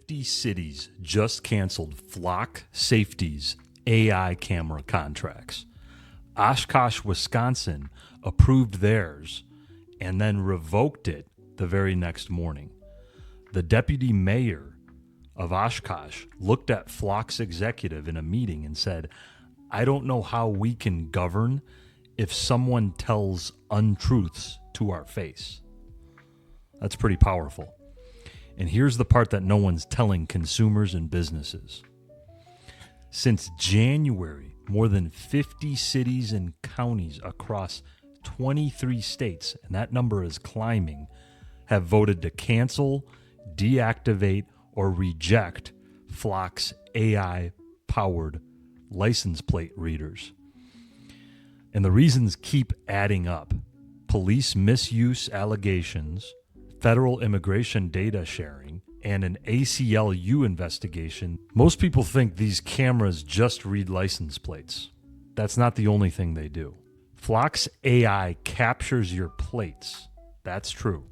50 cities just canceled Flock Safety's AI camera contracts. Oshkosh, Wisconsin approved theirs and then revoked it the very next morning. The deputy mayor of Oshkosh looked at Flock's executive in a meeting and said, "I don't know how we can govern if someone tells untruths to our face." That's pretty powerful. And here's the part that no one's telling consumers and businesses. Since January, more than 50 cities and counties across 23 states, and that number is climbing, have voted to cancel, deactivate, or reject Flock's AI-powered license plate readers. And the reasons keep adding up. Police misuse allegations, federal immigration data sharing, and an ACLU investigation. Most people think these cameras just read license plates. That's not the only thing they do. Flock's AI captures your plates. That's true.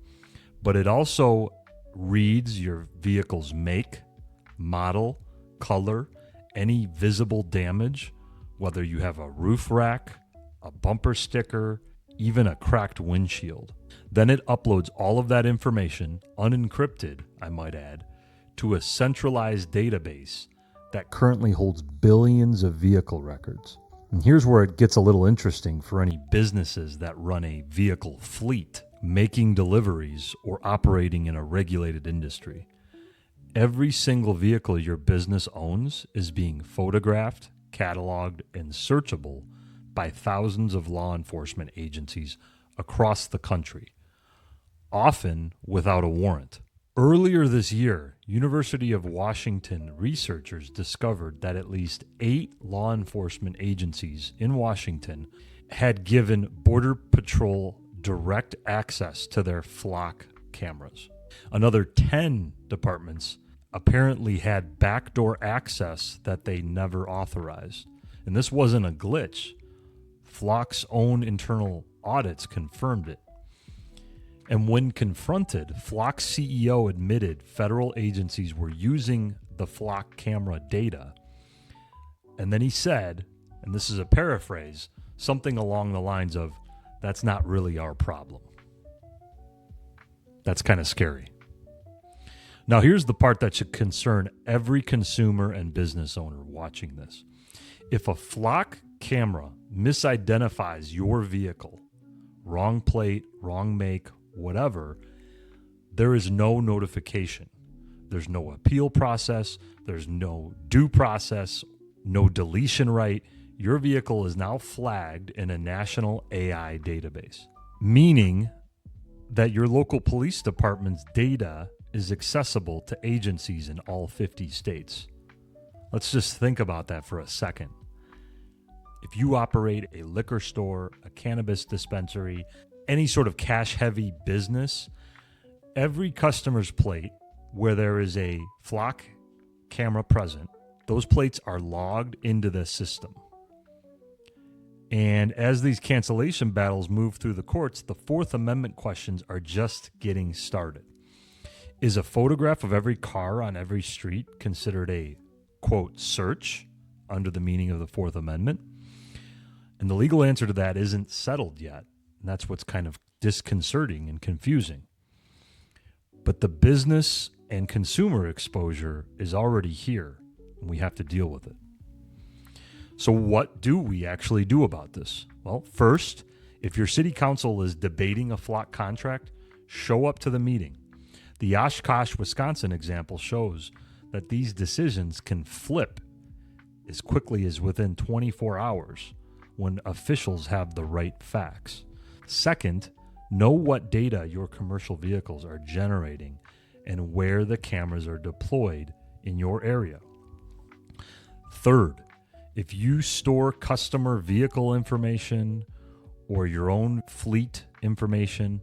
But it also reads your vehicle's make, model, color, any visible damage, whether you have a roof rack, a bumper sticker, even a cracked windshield. Then it uploads all of that information, unencrypted, I might add, to a centralized database that currently holds billions of vehicle records. And here's where it gets a little interesting for any businesses that run a vehicle fleet, making deliveries, or operating in a regulated industry. Every single vehicle your business owns is being photographed, cataloged, and searchable by thousands of law enforcement agencies across the country, often without a warrant. Earlier this year, University of Washington researchers discovered that at least 8 law enforcement agencies in Washington had given Border Patrol direct access to their Flock cameras. Another 10 departments apparently had backdoor access that they never authorized. And this wasn't a glitch. Flock's own internal audits confirmed it. And when confronted, Flock's CEO admitted federal agencies were using the Flock camera data. And then he said, and this is a paraphrase, something along the lines of, "That's not really our problem." That's kind of scary. Now, here's the part that should concern every consumer and business owner watching this. If a Flock camera misidentifies your vehicle, wrong plate, wrong make, whatever, there is no notification. There's no appeal process. There's no due process, no deletion right. Your vehicle is now flagged in a national AI database, meaning that your local police department's data is accessible to agencies in all 50 states. Let's just think about that for a second. If you operate a liquor store, a cannabis dispensary, any sort of cash-heavy business, every customer's plate where there is a Flock camera present, those plates are logged into the system. And as these cancellation battles move through the courts, the Fourth Amendment questions are just getting started. Is a photograph of every car on every street considered a, quote, search under the meaning of the Fourth Amendment? And the legal answer to that isn't settled yet. And that's what's kind of disconcerting and confusing. But the business and consumer exposure is already here, and we have to deal with it. So what do we actually do about this? Well, first, if your city council is debating a Flock contract, show up to the meeting. The Oshkosh, Wisconsin example shows that these decisions can flip as quickly as within 24 hours when officials have the right facts. Second, know what data your commercial vehicles are generating and where the cameras are deployed in your area. Third, if you store customer vehicle information or your own fleet information,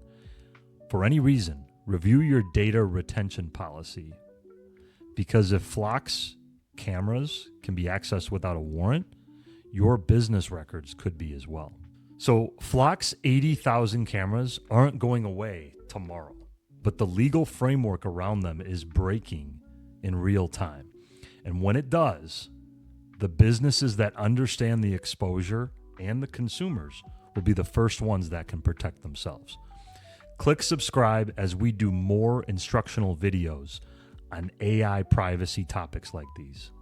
for any reason, review your data retention policy. Because if Flock's cameras can be accessed without a warrant, your business records could be as well. So Flock's 80,000 cameras aren't going away tomorrow, but the legal framework around them is breaking in real time. And when it does, the businesses that understand the exposure and the consumers will be the first ones that can protect themselves. Click subscribe as we do more instructional videos on AI privacy topics like these.